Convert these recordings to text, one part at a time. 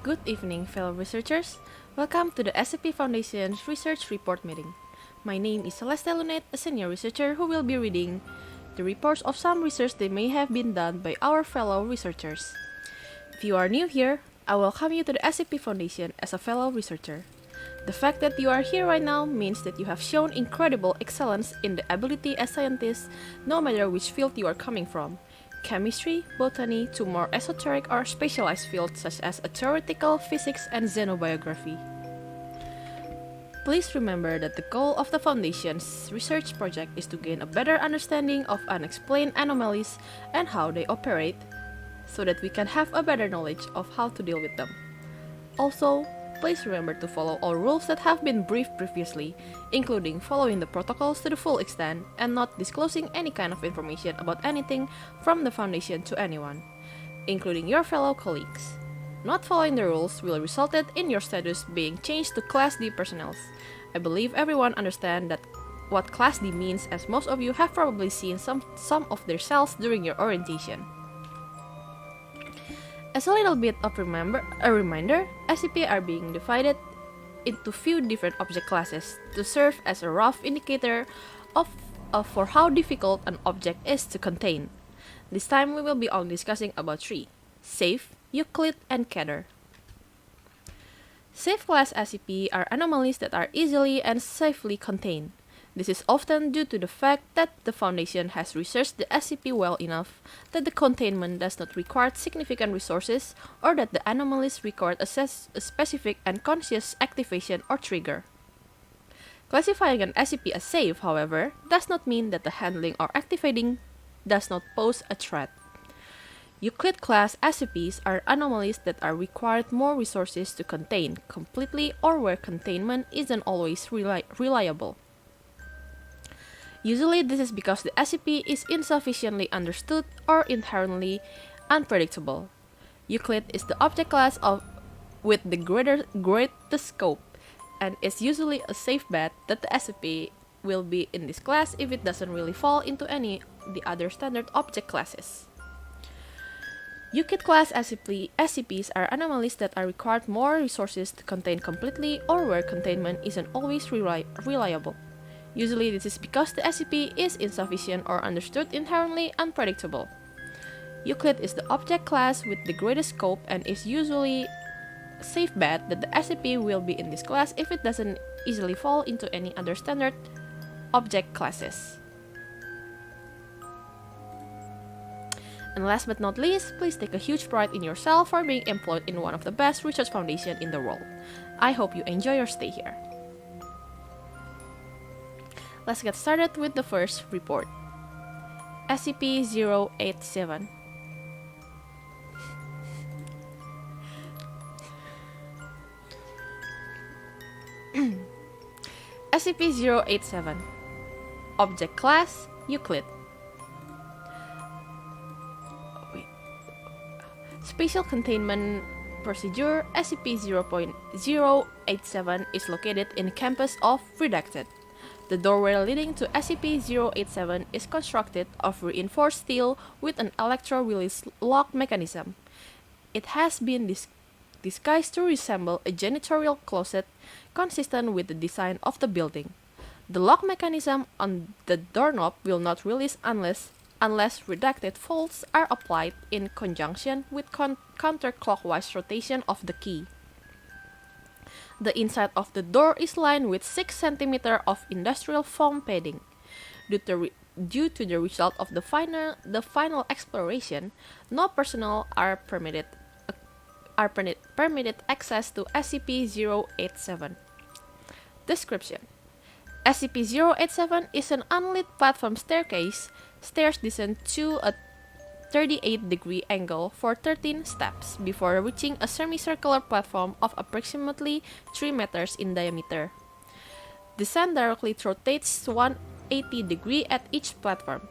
Good evening, fellow researchers. Welcome to the SCP Foundation's Research Report Meeting. My name is Lunette, a senior researcher who will be reading the reports of some research that may have been done by our fellow researchers. If you are new here, I welcome you to the SCP Foundation as a fellow researcher. The fact that you are here right now means that you have shown incredible excellence in the ability as scientists, no matter which field you are coming from. Chemistry, botany, to more esoteric or specialized fields such as theoretical physics and xenobiography. Please remember that the goal of the Foundation's research project is to gain a better understanding of unexplained anomalies and how they operate, so that we can have a better knowledge of how to deal with them. Also, please remember to follow all rules that have been briefed previously, including following the protocols to the full extent and not disclosing any kind of information about anything from the Foundation to anyone, including your fellow colleagues. Not following the rules will result in your status being changed to Class D personnel. I believe everyone understands that what Class D means, as most of you have probably seen some of their cells during your orientation. As a little bit of a reminder, SCP are being divided into few different object classes to serve as a rough indicator for how difficult an object is to contain. This time we will be only discussing about three: safe, Euclid, and Keter. Safe class SCP are anomalies that are easily and safely contained. This is often due to the fact that the Foundation has researched the SCP well enough that the containment does not require significant resources, or that the anomalies require a specific and conscious activation or trigger. Classifying an SCP as safe, however, does not mean that the handling or activating does not pose a threat. Euclid class SCPs are anomalies that are required more resources to contain completely, or where containment isn't always reliable. Usually, this is because the SCP is insufficiently understood or inherently unpredictable. Euclid is the object class with the greatest scope, and is usually a safe bet that the SCP will be in this class if it doesn't really fall into any of the other standard object classes. Euclid class SCPs are anomalies that are required more resources to contain completely, or where containment isn't always reliable. Usually, this is because the SCP is insufficient or understood inherently unpredictable. Euclid is the object class with the greatest scope, and is usually a safe bet that the SCP will be in this class if it doesn't easily fall into any other standard object classes. And last but not least, please take a huge pride in yourself for being employed in one of the best research foundations in the world. I hope you enjoy your stay here. Let's get started with the first report. SCP-087. SCP-087. Object class, Euclid. Spatial containment procedure. SCP-0.087 is located in the campus of Redacted. The doorway leading to SCP-087 is constructed of reinforced steel with an electro-release lock mechanism. It has been disguised to resemble a janitorial closet, consistent with the design of the building. The lock mechanism on the doorknob will not release unless redacted faults are applied in conjunction with counterclockwise rotation of the key. The inside of the door is lined with 6 cm of industrial foam padding. Due to the result of the final exploration, no personnel are permitted access to SCP-087. Description: SCP-087 is an unlit platform staircase. Stairs descend to a 38-degree angle for 13 steps before reaching a semicircular platform of approximately 3 meters in diameter. Descent directly rotates 180 degrees at each platform.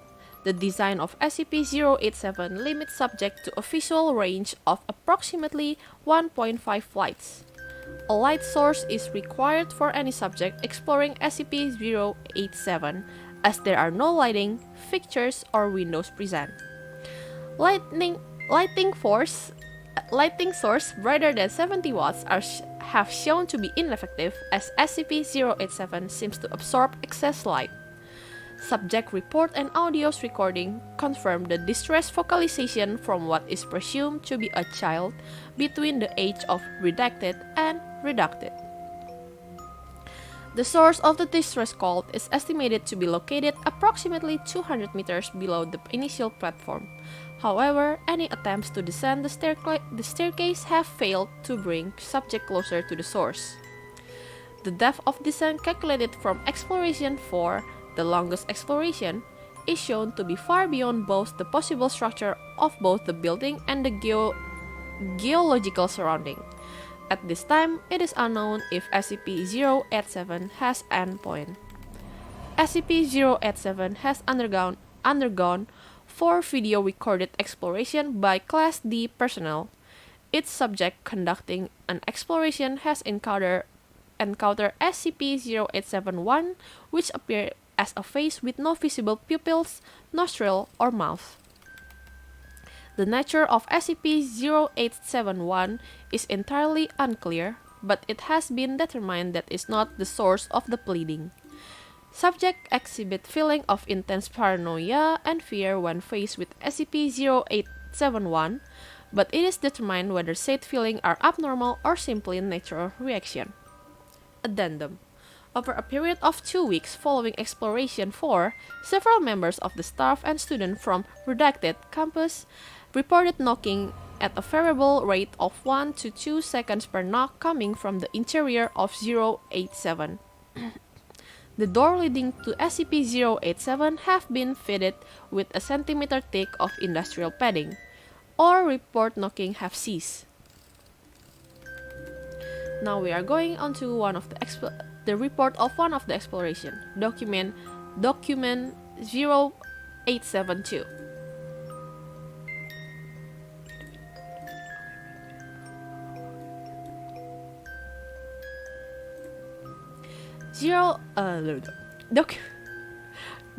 The design of SCP-087 limits subject to a visual range of approximately 1.5 lights. A light source is required for any subject exploring SCP-087, as there are no lighting fixtures or windows present. Lighting force lighting source brighter than 70 watts have shown to be ineffective as SCP-087 seems to absorb excess light. Subject report and audio's recording confirm the distress vocalization from what is presumed to be a child between the age of redacted and redacted. The source of the distress call is estimated to be located approximately 200 meters below the initial platform. However, any attempts to descend the staircase have failed to bring subject closer to the source. The depth of descent calculated from Exploration 4, the longest exploration, is shown to be far beyond both the possible structure of both the building and the geological surrounding. At this time, it is unknown if SCP-087 has endpoint. SCP-087 has undergone 4 video recorded exploration by Class D personnel. Each subject conducting an exploration has encountered SCP-087-1, which appears as a face with no visible pupils, nostril, or mouth. The nature of SCP-087-1 is entirely unclear, but it has been determined that it is not the source of the bleeding. Subject exhibit feeling of intense paranoia and fear when faced with SCP-087-1, but it is determined whether said feelings are abnormal or simply a natural reaction. Addendum. Over a period of 2 weeks following Exploration 4, several members of the staff and students from Redacted campus reported knocking at a variable rate of 1 to 2 seconds per knock coming from the interior of 087. The door leading to SCP-087 have been fitted with a centimeter thick of industrial padding. All report knocking have ceased. Now we are going on to the report of one of the exploration. Document 0872.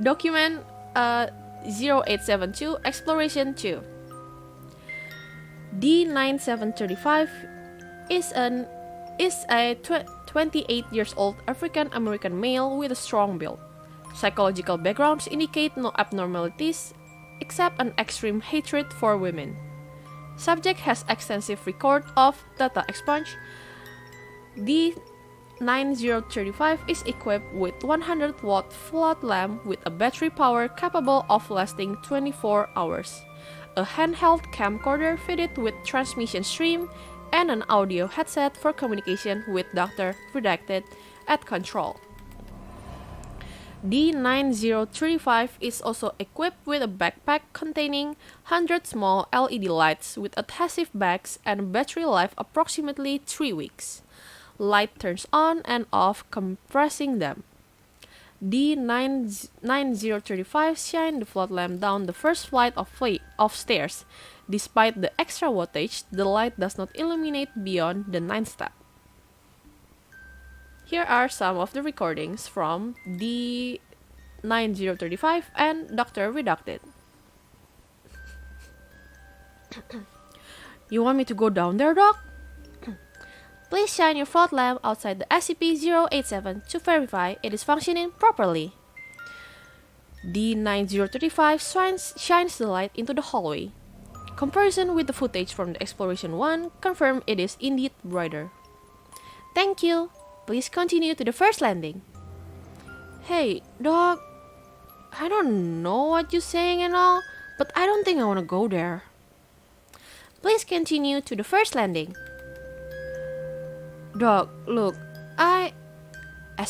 Document 0872 Exploration 2. D9735 is a 28 years old African American male with a strong build. Psychological backgrounds indicate no abnormalities except an extreme hatred for women. Subject has extensive record of data expunge. D9035 is equipped with 100-watt flood lamp with a battery power capable of lasting 24 hours, a handheld camcorder fitted with transmission stream, and an audio headset for communication with Dr. Redacted at control. D9035 is also equipped with a backpack containing 100 small LED lights with adhesive bags and battery life approximately 3 weeks. Light turns on and off compressing them. D9035 shine the flood lamp down the first flight of stairs. Despite the extra wattage, the light does not illuminate beyond the 9th step. Here are some of the recordings from D9035 and Dr. Redacted. You want me to go down there, Doc? Please shine your flood lamp outside the SCP-087 to verify it is functioning properly. D9035 shines the light into the hallway. Comparison with the footage from the Exploration 1 confirm it is indeed brighter. Thank you. Please continue to the first landing. Hey, Doc. I don't know what you're saying and all, but I don't think I want to go there. Please continue to the first landing. Doc, look, as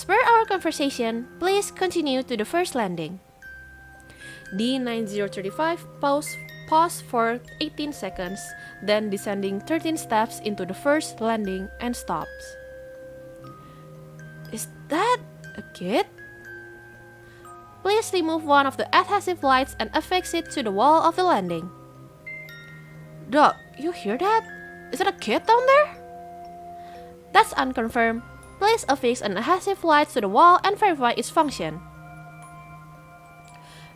per our conversation, please continue to the first landing. D9035 pause for 18 seconds, then descending 13 steps into the first landing and stops. Is that a kid? Please remove one of the adhesive lights and affix it to the wall of the landing. Doc, you hear that? Is that a kid down there? That's unconfirmed. Please affix an adhesive light to the wall and verify its function.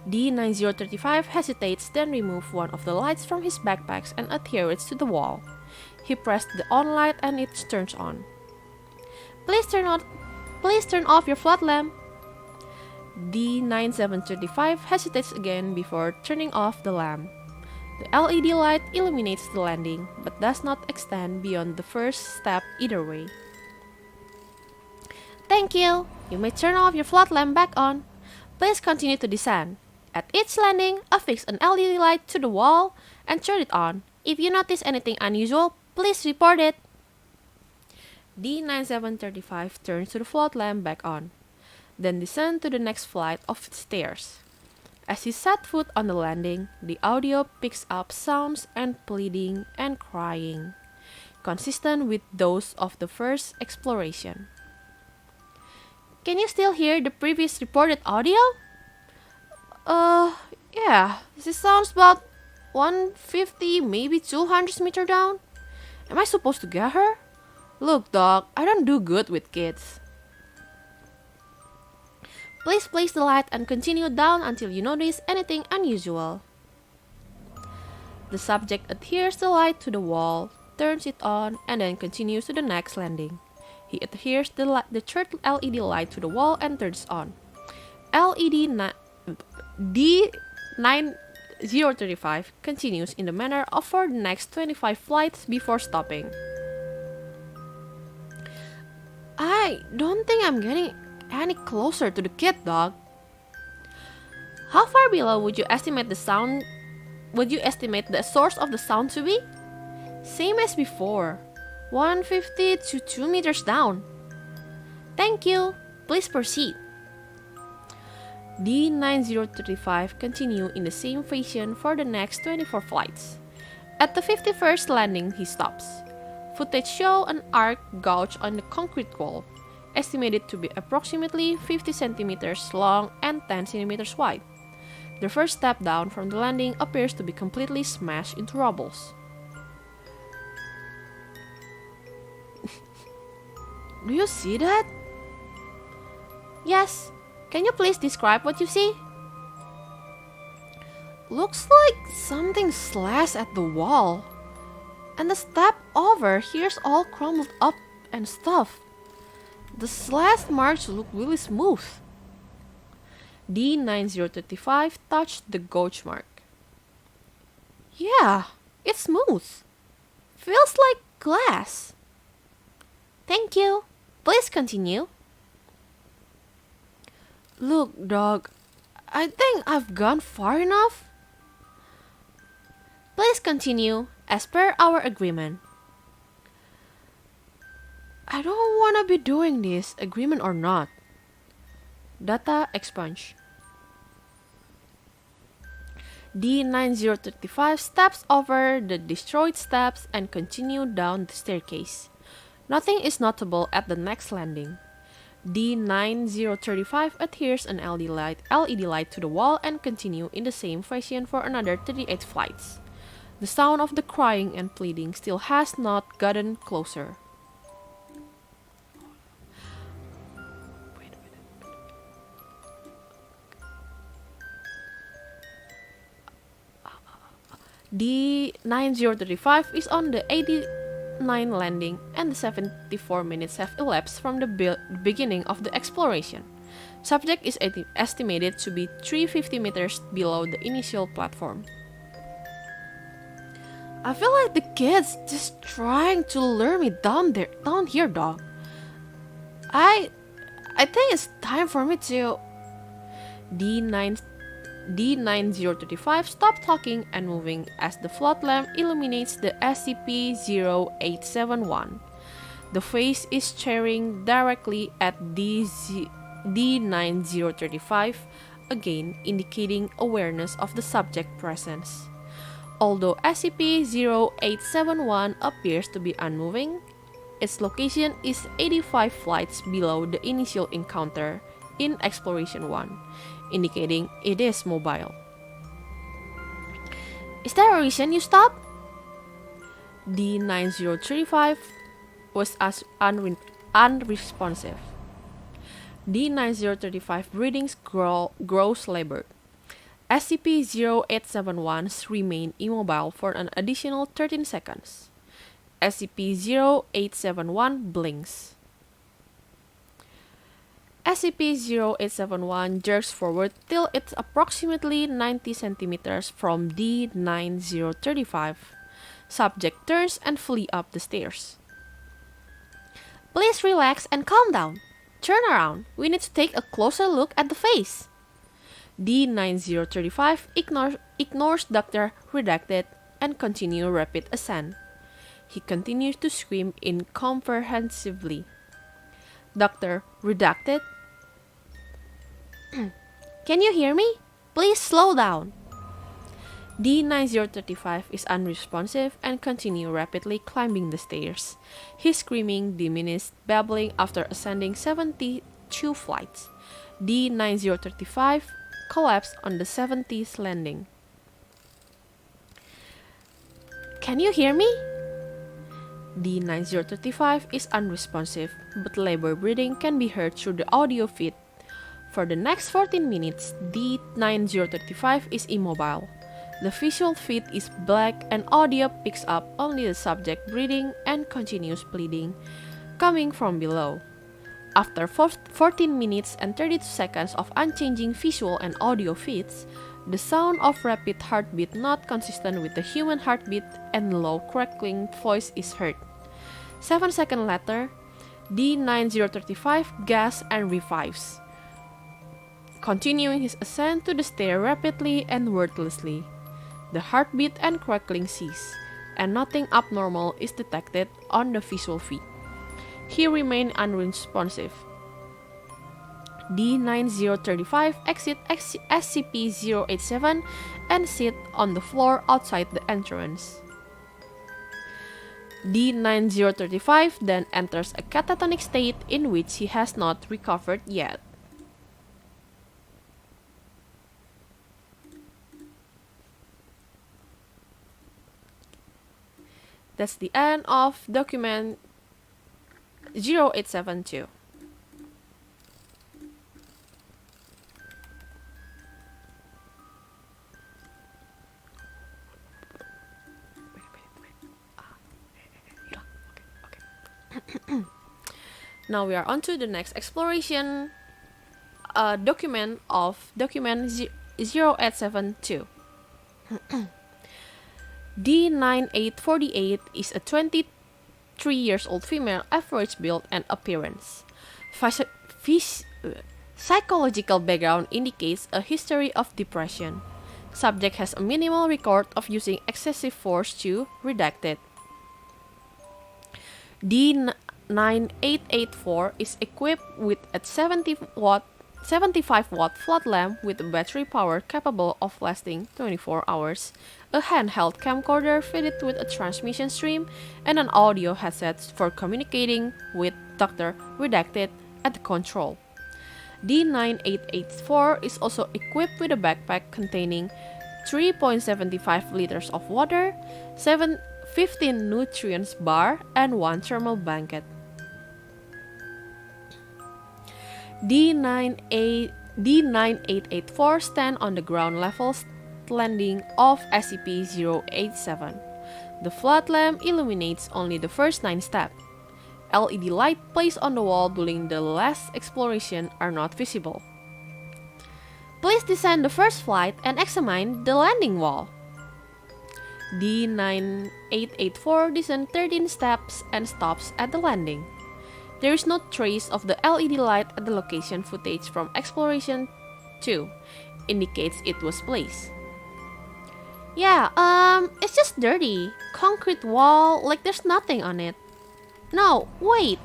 D9035 hesitates, then removes one of the lights from his backpacks and adheres it to the wall. He pressed the on light and it turns on. Please turn off your flood lamp. D9735 hesitates again before turning off the lamp. The LED light illuminates the landing, but does not extend beyond the first step either way. Thank you. You may turn off your flood lamp back on. Please continue to descend. At each landing, affix an LED light to the wall and turn it on. If you notice anything unusual, please report it. D9735 turns to the float lamp back on, then descends to the next flight of stairs. As he set foot on the landing, the audio picks up sounds and pleading and crying, consistent with those of the first exploration. Can you still hear the previous reported audio? Yeah, this sounds about 150, maybe 200 meters down. Am I supposed to get her? Look, dog, I don't do good with kids. Please place the light and continue down until you notice anything unusual. The subject adheres the light to the wall, turns it on, and then continues to the next landing. He adheres the third LED light to the wall and turns on. D9035 continues in the manner of for the next 25 flights before stopping. I don't think I'm getting any closer to the kid, dog. How far below would you estimate the sound? Would you estimate the source of the sound to be? Same as before, 150 to 2 meters down. Thank you. Please proceed. D9035 continue in the same fashion for the next 24 flights. At the 51st landing, he stops. Footage show an arc gouge on the concrete wall, estimated to be approximately 50 centimeters long and 10 centimeters wide. The first step down from the landing appears to be completely smashed into rubbles. Do you see that? Yes. Can you please describe what you see? Looks like something slashed at the wall. And the step over here's all crumbled up and stuff. The slashed marks look really smooth. D9035 touched the gouge mark. Yeah, it's smooth. Feels like glass. Thank you. Please continue. Look, dog, I think I've gone far enough. Please continue, as per our agreement. I don't want to be doing this, agreement or not. Data expunge. D9035 steps over the destroyed steps and continue down the staircase. Nothing is notable at the next landing. D9035 adheres an LED light to the wall and continue in the same fashion for another 38 flights. The sound of the crying and pleading still has not gotten closer. D9035 is on the 89 landing and the 74 minutes have elapsed from the beginning of the exploration. Subject is estimated to be 350 meters below the initial platform. I feel like the kid's just trying to lure me down here, dog. I think it's time for me to... D9035 stopped talking and moving as the float lamp illuminates the SCP-0871. The face is staring directly at D9035, again indicating awareness of the subject presence. Although SCP-0871 appears to be unmoving, its location is 85 flights below the initial encounter in Exploration 1, indicating it is mobile. Is there a reason you stopped? D9035 was unresponsive. D9035 breathing grows labored. SCP-0871s remain immobile for an additional 13 seconds. SCP-0871 blinks. SCP-0871 jerks forward till it's approximately 90 centimeters from D9035. Subject turns and flee up the stairs. Please relax and calm down. Turn around. We need to take a closer look at the face. D9035 ignores Dr. Redacted and continues rapid ascent. He continues to scream incomprehensibly. Dr. Redacted? Can you hear me? Please slow down. D9035 is unresponsive and continues rapidly climbing the stairs. His screaming diminished, babbling after ascending 72 flights. D9035 collapsed on the 70th landing. Can you hear me? D9035 is unresponsive, but labor breathing can be heard through the audio feed. For the next 14 minutes, D9035 is immobile. The visual feed is black and audio picks up only the subject breathing and continuous bleeding coming from below. After 14 minutes and 32 seconds of unchanging visual and audio feeds, the sound of rapid heartbeat not consistent with the human heartbeat and low crackling voice is heard. 7 seconds later, D9035 gasps and revives, continuing his ascent to the stair rapidly and wordlessly. The heartbeat and crackling cease, and nothing abnormal is detected on the visual feed. He remained unresponsive. D9035 exit SCP-087 and sit on the floor outside the entrance. D9035 then enters a catatonic state in which he has not recovered yet. That's the end of document 0872. Now we are on to the next exploration document of document 0872. D9848 is a 23 years old female, average build and appearance. Psychological background indicates a history of depression. Subject has a minimal record of using excessive force to redacted. D9884 is equipped with a 75-watt flood lamp with a battery power capable of lasting 24 hours, a handheld camcorder fitted with a transmission stream, and an audio headset for communicating with Dr. Redacted at the control. D9884 is also equipped with a backpack containing 3.75 liters of water, 15 nutrients bar, and 1 thermal blanket. D9884 stand on the ground level landing of SCP-087. The flood lamp illuminates only the first 9 steps. LED light placed on the wall during the last exploration are not visible. Please descend the first flight and examine the landing wall. D9884 descends 13 steps and stops at the landing. There is no trace of the LED light at the location. Footage from Exploration 2 indicates it was placed. Yeah, it's just dirty. Concrete wall, like there's nothing on it. No, wait.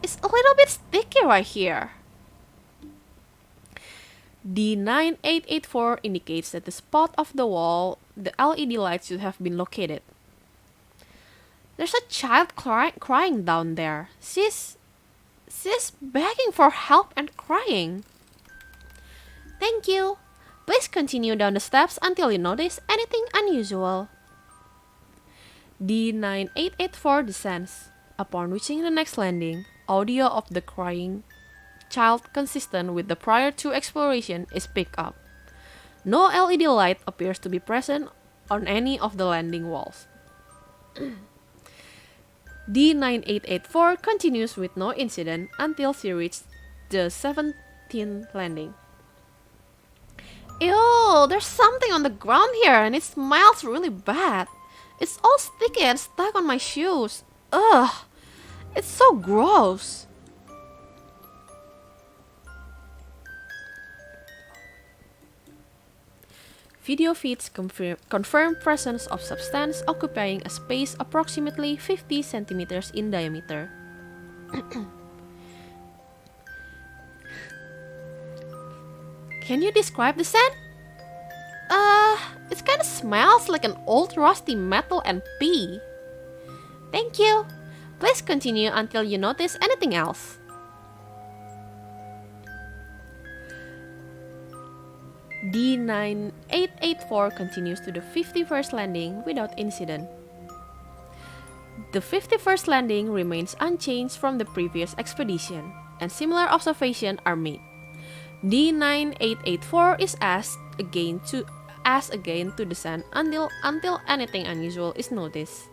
It's a little bit sticky right here. D9884 indicates that the spot of the wall the LED light should have been located. There's a child crying down there. She's begging for help and crying. Thank you. Please continue down the steps until you notice anything unusual. D9884 descends. Upon reaching the next landing, audio of the crying child consistent with the prior 2 exploration is picked up. No LED light appears to be present on any of the landing walls. D9884 continues with no incident until she reaches the 17th landing. Ew, there's something on the ground here and it smells really bad. It's all sticky and stuck on my shoes. Ugh, it's so gross. Video feeds confirm presence of substance occupying a space approximately 50 centimeters in diameter. Can you describe the scent? It kind of smells like an old rusty metal and pee. Thank you. Please continue until you notice anything else. D9884 continues to the 51st landing without incident. The 51st landing remains unchanged from the previous expedition, and similar observations are made. D9884 is asked again to descend until anything unusual is noticed.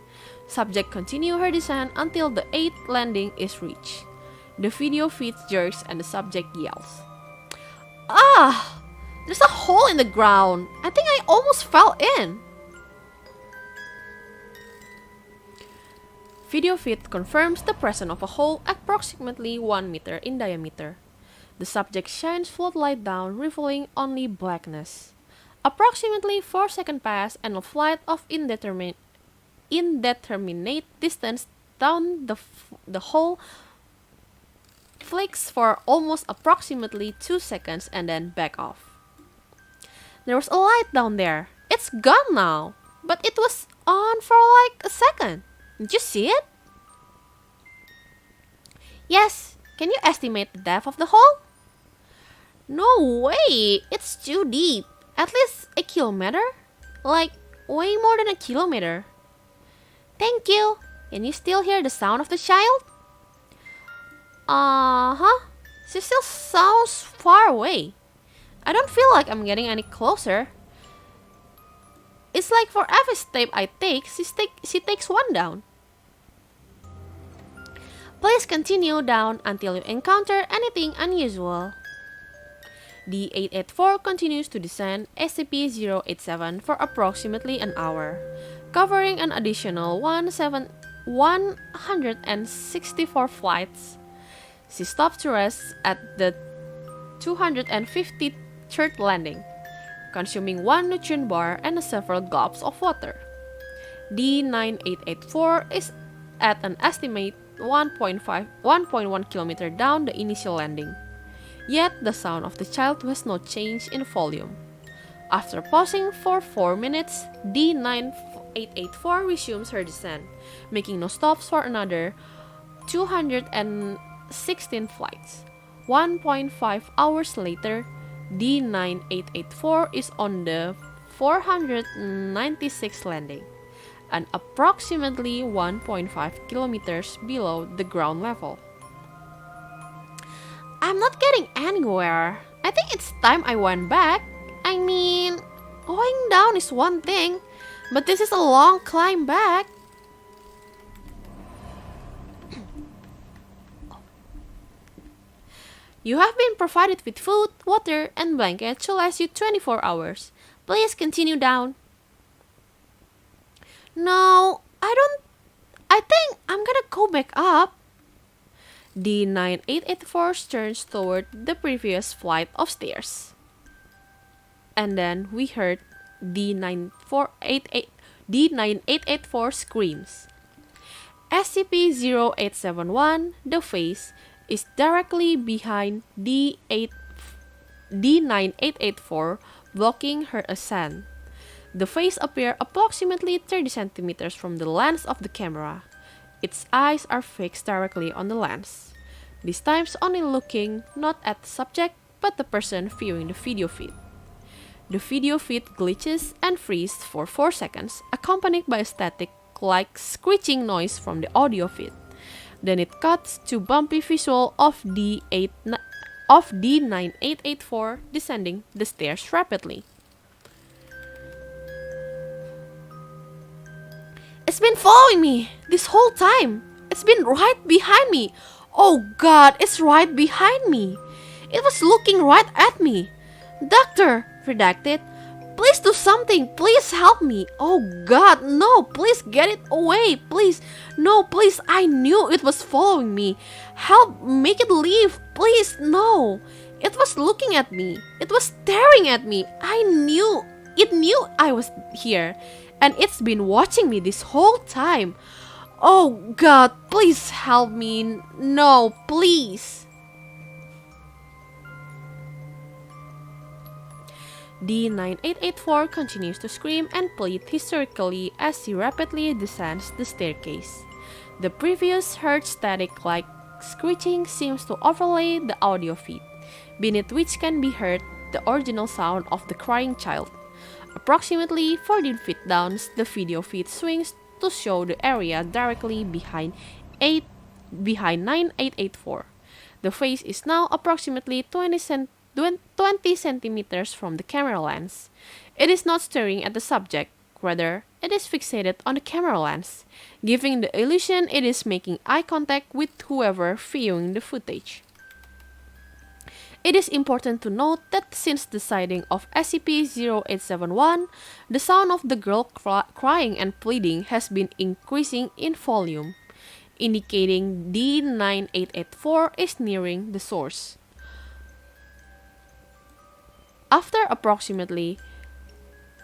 Subject continue her descent until the 8th landing is reached. The video feed jerks and the subject yells. Ah! There's a hole in the ground. I think I almost fell in. Video feed confirms the presence of a hole approximately 1 meter in diameter. The subject shines floodlight down, revealing only blackness. Approximately 4 seconds pass and a flight of indeterminate distance down the hole flicks for almost approximately 2 seconds and then back off. There was a light down there. It's gone now, but it was on for like a second. Did you see it? Yes. Can you estimate the depth of the hole? No way. It's too deep. At least a kilometer? Like, way more than a kilometer. Thank you. Can you still hear the sound of the child? Uh-huh. She still sounds far away. I don't feel like I'm getting any closer. It's like for every step I take, she takes one down. Please continue down until you encounter anything unusual. D884 continues to descend SCP-087 for approximately an hour, covering an additional 164 flights. She stopped to rest at the 253rd landing, consuming 1 nutrient bar and several gulps of water. D9884 is at an estimate 1.1 kilometer down the initial landing. Yet the sound of the child has not changed in volume. After pausing for 4 minutes, D9884 resumes her descent, making no stops for another 216 flights. 1.5 hours later, D9884 is on the 496th landing, and approximately 1.5 kilometers below the ground level. I'm not getting anywhere. I think it's time I went back. I mean, going down is one thing, but this is a long climb back. You have been provided with food, water, and blanket to last you 24 hours. Please continue down. No, I think I'm gonna go back up. D9884 turns toward the previous flight of stairs. And then we heard D9884 screams. SCP-0871, the face, is directly behind D9884, blocking her ascent. The face appears approximately 30 centimeters from the lens of the camera. Its eyes are fixed directly on the lens, this time only looking not at the subject but the person viewing the video feed. The video feed glitches and freezes for 4 seconds, accompanied by a static-like screeching noise from the audio feed. Then it cuts to bumpy visual of D9884 descending the stairs rapidly. It's been following me this whole time. It's been right behind me. Oh God, it's right behind me. It was looking right at me. Doctor, redacted. Please do something. Please help me. Oh God, no. Please get it away. Please. No, please. I knew it was following me. Help, make it leave. Please, no. It was looking at me. It was staring at me. I knew. It knew I was here. And it's been watching me this whole time. Oh God, please help me. No, please. D9884 continues to scream and plead hysterically as he rapidly descends the staircase. The previous heard static-like screeching seems to overlay the audio feed, beneath which can be heard the original sound of the crying child. Approximately 14 feet down, the video feed swings to show the area directly behind 9884. The face is now approximately 20 centimeters from the camera lens. It is not staring at the subject, rather, it is fixated on the camera lens, giving the illusion it is making eye contact with whoever viewing the footage. It is important to note that since the sighting of SCP-0871, the sound of the girl crying and pleading has been increasing in volume, indicating D9884 is nearing the source. After approximately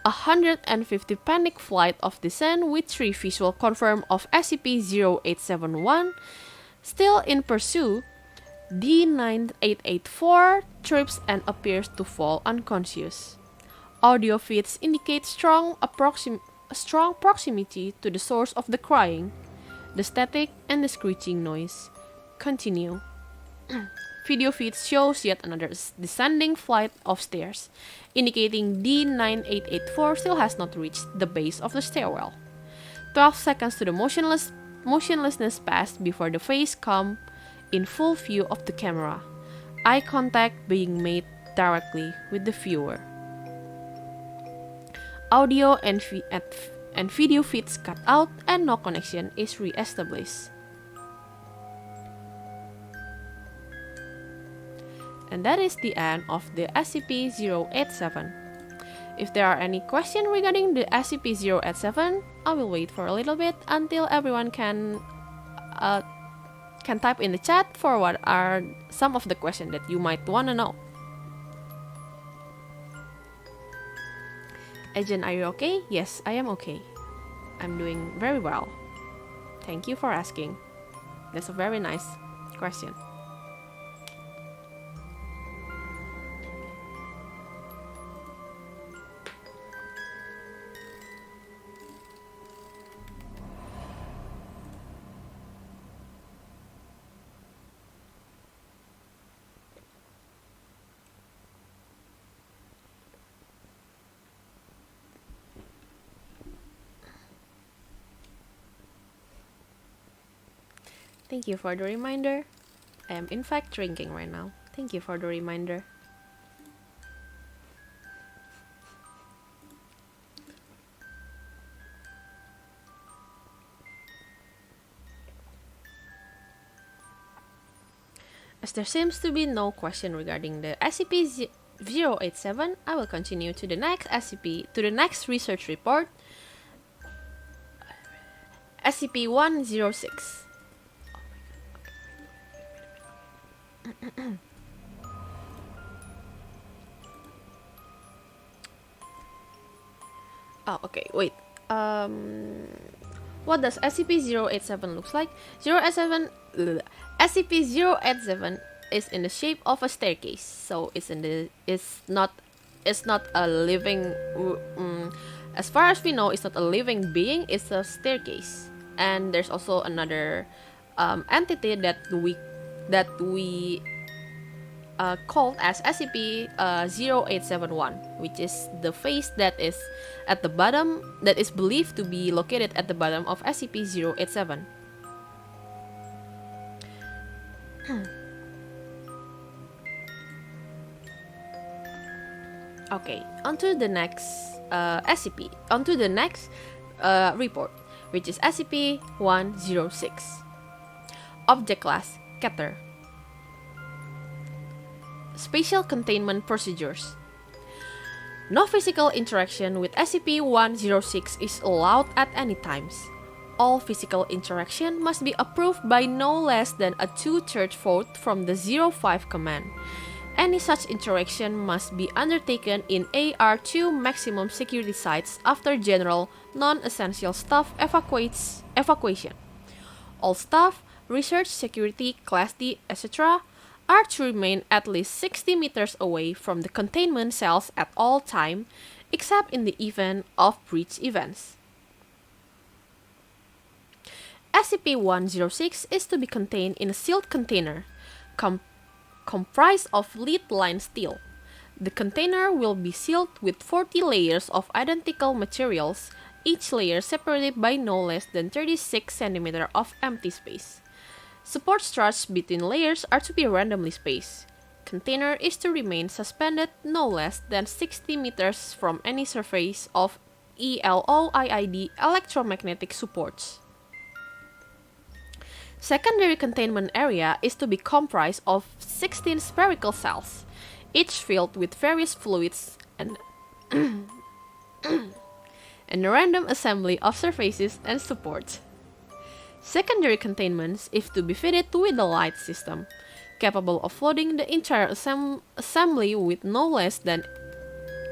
150 panic flight of descent with 3 visual confirm of SCP-0871 still in pursuit, D9884 trips and appears to fall unconscious. Audio feeds indicate strong proximity to the source of the crying. The static and the screeching noise continue. Video feeds shows yet another descending flight of stairs, indicating D9884 still has not reached the base of the stairwell. 12 seconds to the motionlessness passed before the face come in full view of the camera, eye contact being made directly with the viewer. Audio and video feeds cut out and no connection is re-established. And that is the end of the SCP-087. If there are any questions regarding the SCP-087, I will wait for a little bit until everyone can type in the chat for what are some of the questions that you might want to know. Agent, are you okay? Yes, I am okay. I'm doing very well. Thank you for asking. That's a very nice question. Thank you for the reminder. I am in fact drinking right now. Thank you for the reminder. As there seems to be no question regarding the SCP-087, I will continue to the next research report. SCP-106. Oh, okay, wait. What does SCP-087 looks like? SCP-087 is in the shape of a staircase, so it's not a living. As far as we know, it's not a living being. It's a staircase, and there's also another entity that we called as SCP-0871, which is the face that is at the bottom, that is believed to be located at the bottom of SCP-087. Okay, onto the next report. which is SCP-106. Object Class Keter. Spatial Containment Procedures. No physical interaction with SCP-106 is allowed at any times. All physical interaction must be approved by no less than a 2/3 vote from the 05 command. Any such interaction must be undertaken in AR2 maximum security sites after general, non-essential staff evacuation. All staff, research, security, Class D, etc. are to remain at least 60 meters away from the containment cells at all time, except in the event of breach events. SCP-106 is to be contained in a sealed container, comprised of lead-lined steel. The container will be sealed with 40 layers of identical materials, each layer separated by no less than 36 cm of empty space. Support struts between layers are to be randomly spaced. Container is to remain suspended no less than 60 meters from any surface of ELOIID electromagnetic supports. Secondary containment area is to be comprised of 16 spherical cells, each filled with various fluids and and a random assembly of surfaces and supports. Secondary containment is to be fitted with a light system, capable of flooding the entire assembly with no less than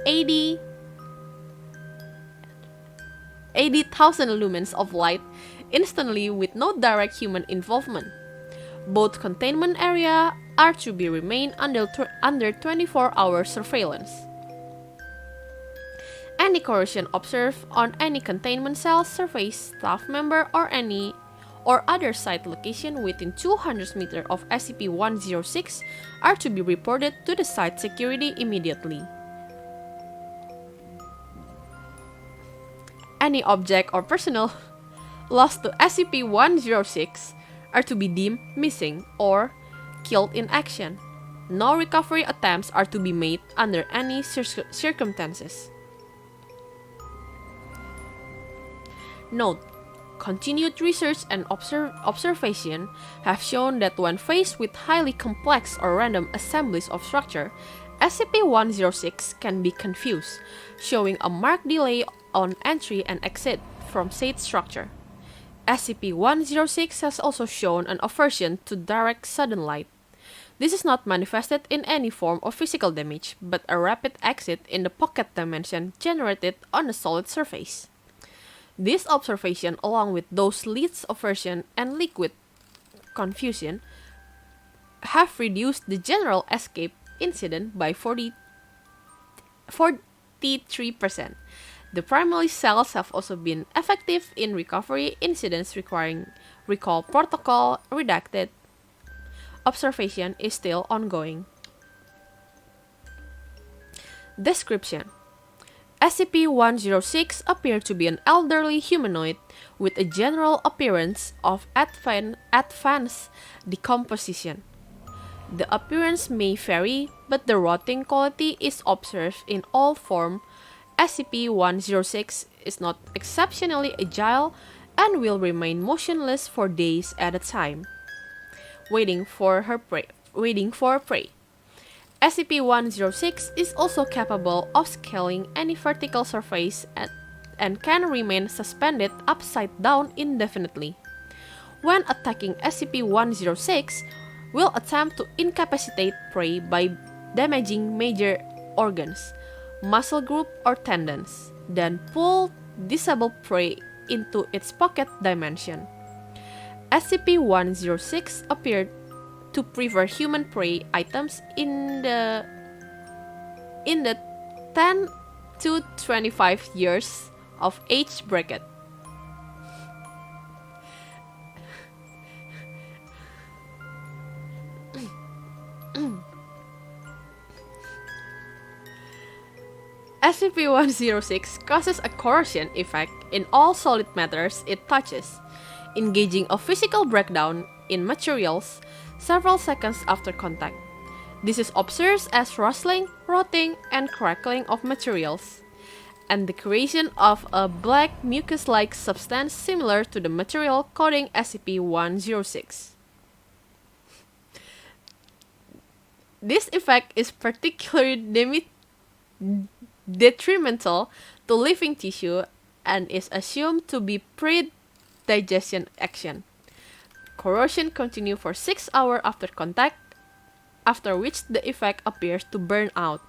80,000 lumens of light instantly with no direct human involvement. Both containment area are to be remain under 24-hour surveillance. Any corrosion observed on any containment cell, surface, staff member, or other site location within 200 meters of SCP-106 are to be reported to the site security immediately. Any object or personnel lost to SCP-106 are to be deemed missing or killed in action. No recovery attempts are to be made under any circumstances. Note: continued research and observation have shown that when faced with highly complex or random assemblies of structure, SCP-106 can be confused, showing a marked delay on entry and exit from said structure. SCP-106 has also shown an aversion to direct sudden light. This is not manifested in any form of physical damage, but a rapid exit in the pocket dimension generated on a solid surface. This observation, along with those leads aversion and liquid confusion, have reduced the general escape incident by 43%. The primary cells have also been effective in recovery incidents requiring recall protocol redacted. Observation is still ongoing. Description: SCP-106 appeared to be an elderly humanoid with a general appearance of advanced decomposition. The appearance may vary, but the rotting quality is observed in all forms. SCP-106 is not exceptionally agile and will remain motionless for days at a time, waiting for prey. SCP-106 is also capable of scaling any vertical surface and can remain suspended upside down indefinitely. When attacking SCP-106, will attempt to incapacitate prey by damaging major organs, muscle group, or tendons, then pull disabled prey into its pocket dimension. SCP-106 appeared to prefer human prey items in the 10 to 25 years of age bracket. SCP-106 causes a corrosion effect in all solid matters it touches, engaging a physical breakdown in materials several seconds after contact. This is observed as rustling, rotting, and crackling of materials. and the creation of a black mucus-like substance similar to the material coating SCP-106. This effect is particularly detrimental to living tissue and is assumed to be pre-digestion action. Corrosion continues for 6 hours after contact, after which the effect appears to burn out.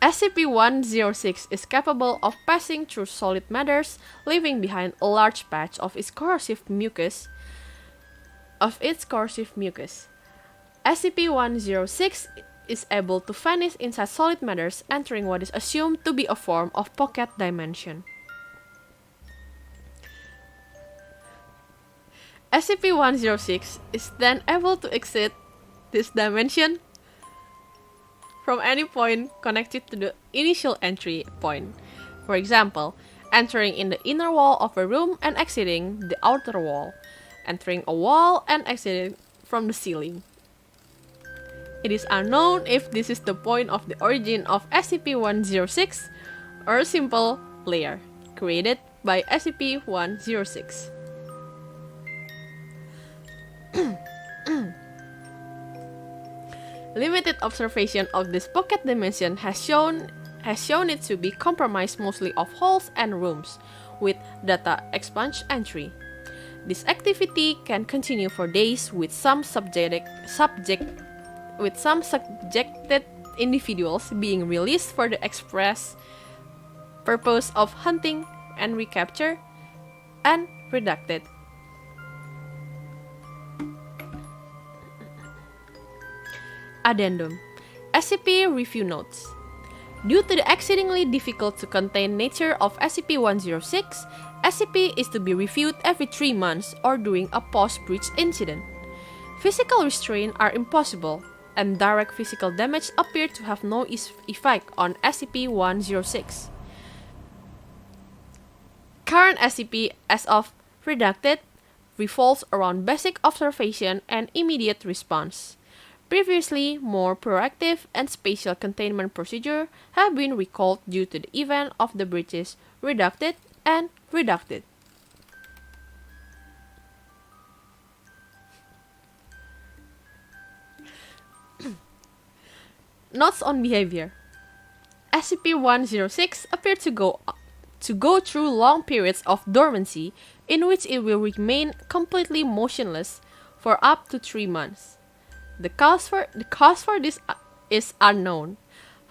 SCP-106 is capable of passing through solid matters, leaving behind a large patch of its corrosive mucus. SCP-106 is able to vanish inside solid matters, entering what is assumed to be a form of pocket dimension. SCP-106 is then able to exit this dimension from any point connected to the initial entry point. For example, entering in the inner wall of a room and exiting the outer wall, entering a wall and exiting from the ceiling. It is unknown if this is the point of the origin of SCP-106 or a simple layer created by SCP-106. Limited observation of this pocket dimension has shown it to be comprised mostly of halls and rooms with data expunge entry. This activity can continue for days with some subjected individuals being released for the express purpose of hunting and recapture and redacted. Addendum. SCP Review Notes. Due to the exceedingly difficult to contain nature of SCP-106, SCP is to be reviewed every 3 months or during a post-breach incident. Physical restraints are impossible, and direct physical damage appear to have no effect on SCP-106. Current SCP as of redacted revolves around basic observation and immediate response. Previously, more proactive and spatial containment procedures have been recalled due to the event of the breaches redacted and redacted. Notes on behavior. SCP-106 appears to go through long periods of dormancy in which it will remain completely motionless for up to 3 months. The cause for this is unknown.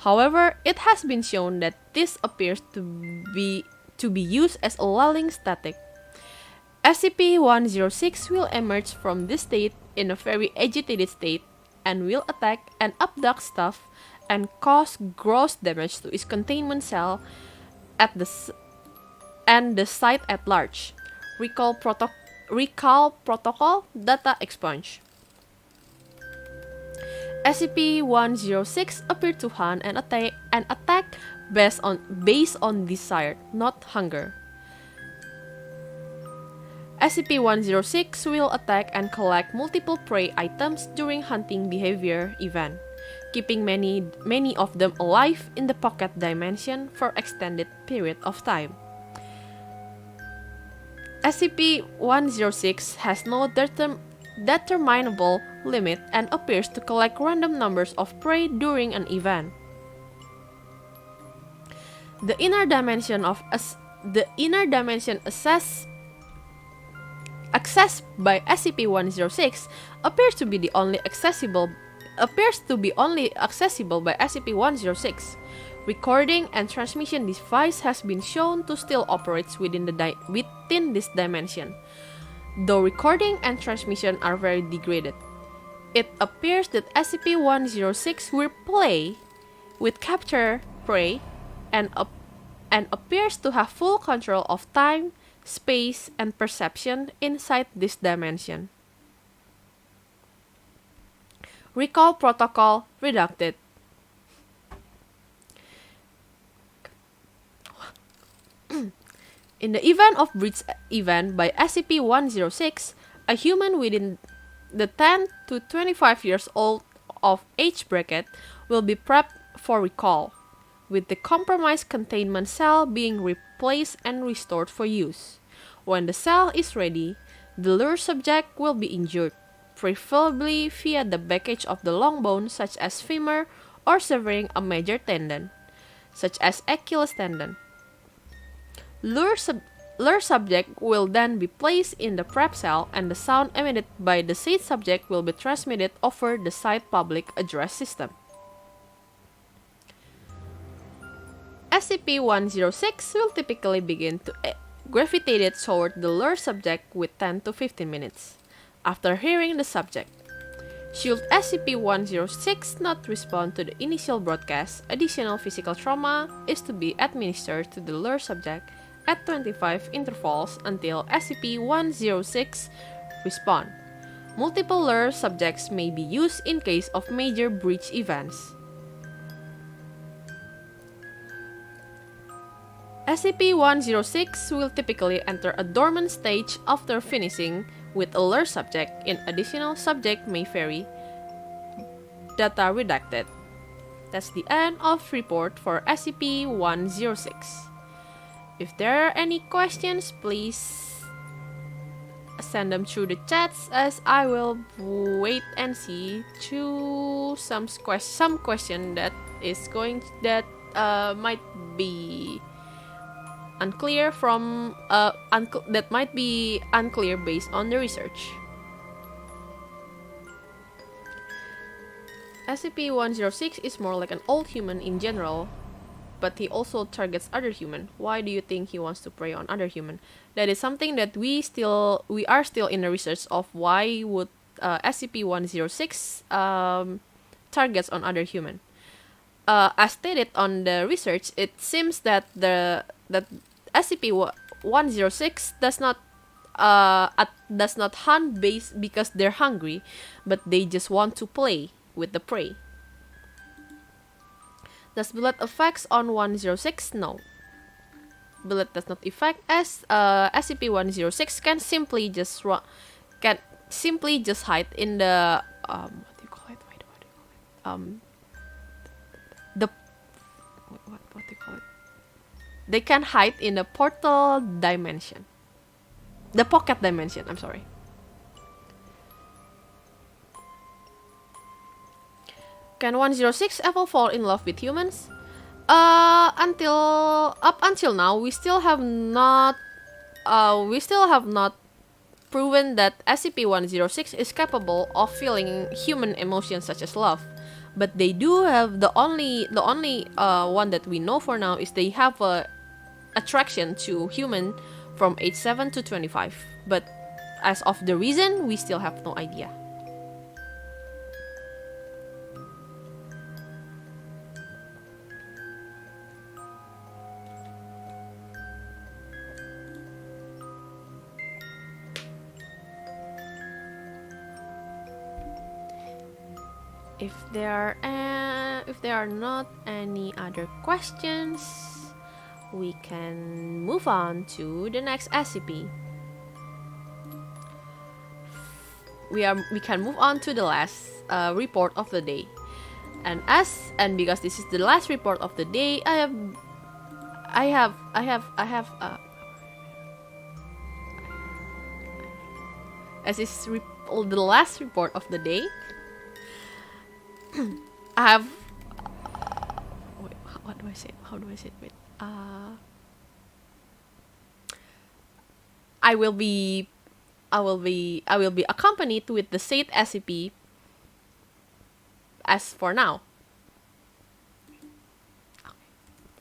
However, it has been shown that this appears to be used as a lulling static. SCP-106 will emerge from this state in a very agitated state and will attack and abduct staff and cause gross damage to its containment cell and the site at large. Recall protocol data expunge. SCP-106 appeared to hunt and attack based on desire, not hunger. SCP-106 will attack and collect multiple prey items during hunting behavior event, keeping many of them alive in the pocket dimension for extended period of time. SCP-106 has no determinable limit and appears to collect random numbers of prey during an event. The inner dimension accessed by SCP-106 appears to be only accessible by SCP-106. Recording and transmission device has been shown to still operate within this dimension, though recording and transmission are very degraded. It appears that SCP-106 will play with capture prey and appears to have full control of time, space, and perception inside this dimension. Recall protocol redacted. In the event of breach event by SCP-106, a human within the 10 to 25 years old of age bracket will be prepped for recall. with the compromised containment cell being replaced and restored for use. When the cell is ready, the lure subject will be injured, preferably via the breakage of the long bone such as femur or severing a major tendon, such as Achilles tendon. Lure subject will then be placed in the prep cell and the sound emitted by the said subject will be transmitted over the site public address system. SCP-106 will typically begin to gravitate toward the lure subject with 10 to 15 minutes after hearing the subject. Should SCP-106 not respond to the initial broadcast, additional physical trauma is to be administered to the lure subject at 25 intervals until SCP-106 respond. Multiple lure subjects may be used in case of major breach events. SCP-106 will typically enter a dormant stage after finishing with a lure subject. In additional subject may vary. Data redacted. That's the end of report for SCP-106. If there are any questions, please send them through the chats as I will wait and see to some question that might be unclear from that might be unclear based on the research. SCP-106 is more like an old human in general, but he also targets other human. Why do you think he wants to prey on other human? That is something that we are still in the research of. Why would SCP-106 targets on other human? As stated on the research, it seems that SCP-106 does not hunt because they're hungry, but they just want to play with the prey. Does blood affects on 106? No. Blood does not affect as SCP-106 can simply just hide in the what do you call it? What do you call it? They can hide in the portal dimension. The pocket dimension, I'm sorry. Can 106 ever fall in love with humans? Up until now, we still have not proven that SCP-106 is capable of feeling human emotions such as love. But they do have the only one that we know for now is they have a attraction to human from age 7 to 25. But as of the reason, we still have no idea. If there are not any other questions, we can move on to the next SCP. We can move on to the last report of the day, and because this is the last report of the day, as is the last report of the day. I have wait, what do I say? How do I say it? Wait. I will be accompanied with the said SCP as for now.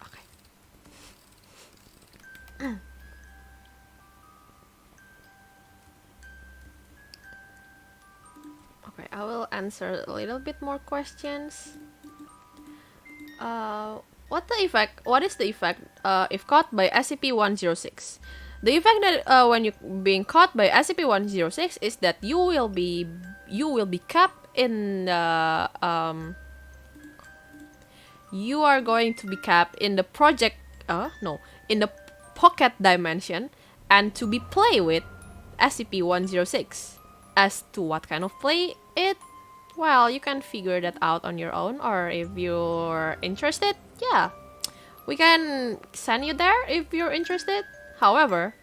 Okay. Okay, I will answer a little bit more questions. What is the effect if caught by SCP-106? The effect that when you being caught by SCP-106 is that you will be kept in the you are going to be kept in the in the pocket dimension and to be play with SCP-106. As to what kind of play well, you can figure that out on your own, or if you're interested, yeah, We can send you there if you're interested. However,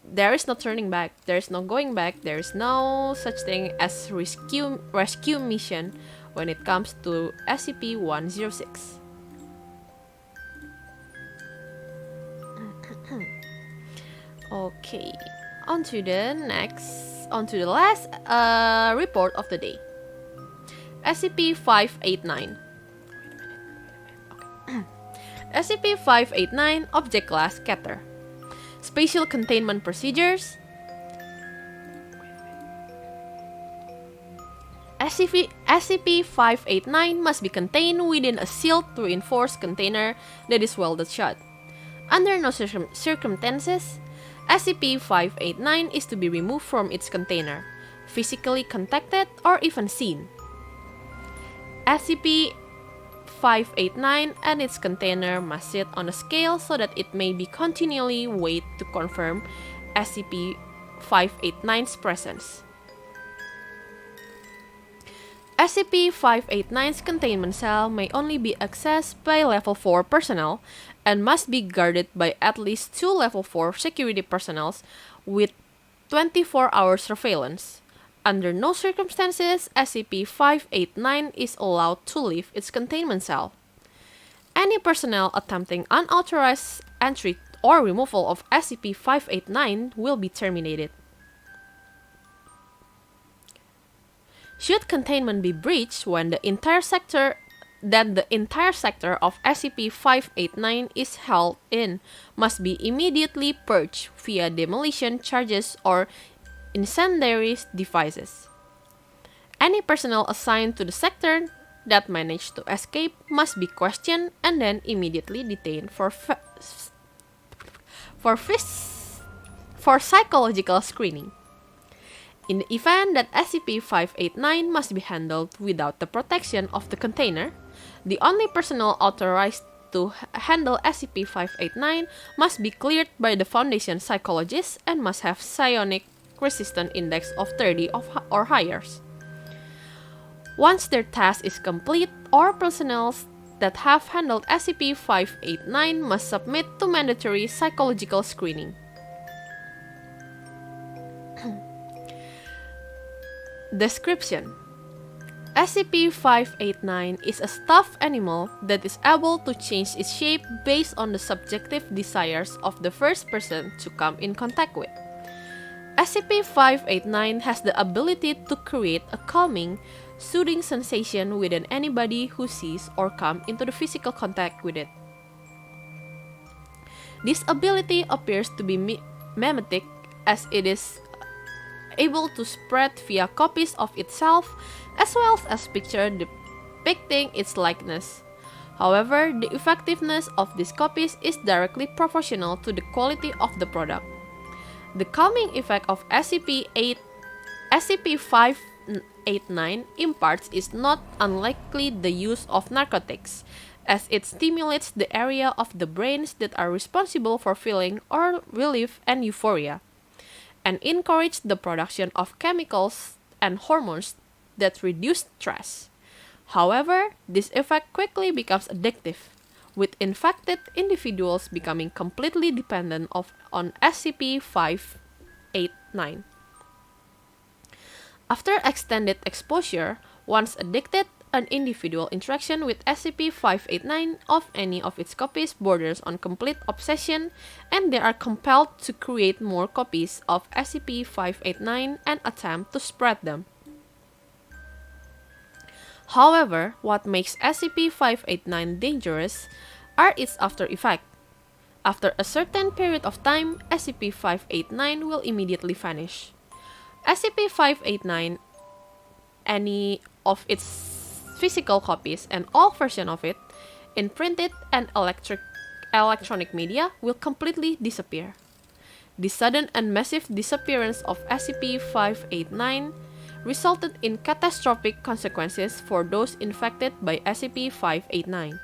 there is no turning back, there is no going back, there is no such thing as rescue mission when it comes to SCP-106. Okay, on to the last report of the day. SCP-589. SCP-589 Object Class Scatter. Spatial Containment Procedures. SCP-589 must be contained within a sealed, reinforced container that is welded shut. Under no circumstances, SCP-589 is to be removed from its container, physically contacted, or even seen. SCP-589 and its container must sit on a scale so that it may be continually weighed to confirm SCP-589's presence. SCP-589's containment cell may only be accessed by Level 4 personnel and must be guarded by at least 2 Level 4 security personnel with 24-hour surveillance. Under no circumstances, SCP-589 is allowed to leave its containment cell. Any personnel attempting unauthorized entry or removal of SCP-589 will be terminated. Should containment be breached when the entire sector of SCP-589 is held in must be immediately purged via demolition charges or incendiary devices. Any personnel assigned to the sector that manage to escape must be questioned and then immediately detained for psychological screening. In the event that SCP-589 must be handled without the protection of the container, the only personnel authorized to handle SCP-589 must be cleared by the Foundation psychologist and must have psionic resistance index of 30 or higher. Once their task is complete, all personnel that have handled SCP-589 must submit to mandatory psychological screening. Description: SCP-589 is a stuffed animal that is able to change its shape based on the subjective desires of the first person to come in contact with. SCP-589 has the ability to create a calming, soothing sensation within anybody who sees or comes into the physical contact with it. This ability appears to be mimetic, as it is able to spread via copies of itself as well as pictures depicting its likeness. However, the effectiveness of these copies is directly proportional to the quality of the product. The calming effect of SCP-589 imparts is not unlikely the use of narcotics, as it stimulates the area of the brains that are responsible for feeling or relief and euphoria, and encourage the production of chemicals and hormones that reduce stress. However, this effect quickly becomes addictive, with infected individuals becoming completely dependent on SCP-589. After extended exposure, once addicted, an individual interaction with SCP-589 of any of its copies borders on complete obsession, and they are compelled to create more copies of SCP-589 and attempt to spread them. However, what makes SCP-589 dangerous are its after effects. After a certain period of time, SCP-589 will immediately vanish. SCP-589, any of its physical copies and all versions of it, in printed and electronic media, will completely disappear. The sudden and massive disappearance of SCP-589 resulted in catastrophic consequences for those infected by SCP-589.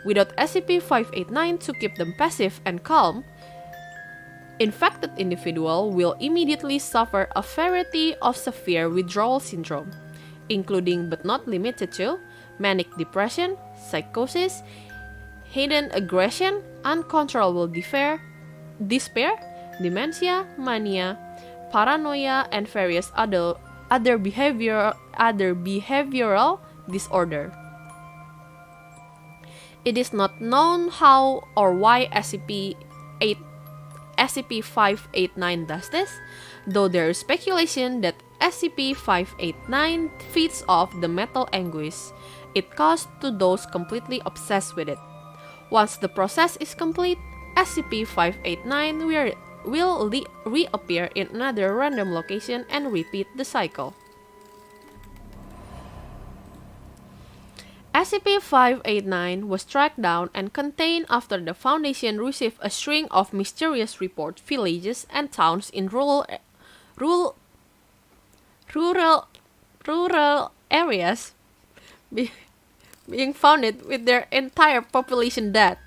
Without SCP-589 to keep them passive and calm, infected individuals will immediately suffer a variety of severe withdrawal syndrome, including but not limited to manic depression, psychosis, hidden aggression, uncontrollable despair, dementia, mania, paranoia, and various other behavioral disorder. It is not known how or why SCP-589 does this, though there is speculation that SCP-589 feeds off the mental anguish it caused to those completely obsessed with it. Once the process is complete, SCP-589 will reappear in another random location and repeat the cycle. SCP-589 was tracked down and contained after the Foundation received a string of mysterious report villages and towns in rural areas being founded with their entire population dead,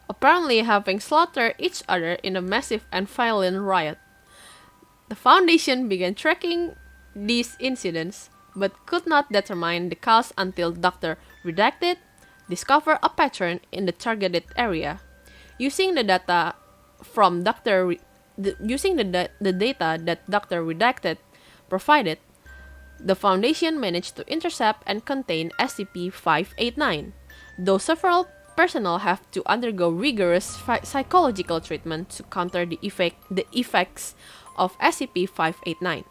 apparently having slaughtered each other in a massive and violent riot. The Foundation began tracking these incidents, but could not determine the cause until Dr. Redacted discovered a pattern in the targeted area. Using the data that Dr. Redacted provided, the Foundation managed to intercept and contain SCP-589, though several personnel have to undergo rigorous psychological treatment to counter the effects of SCP-589.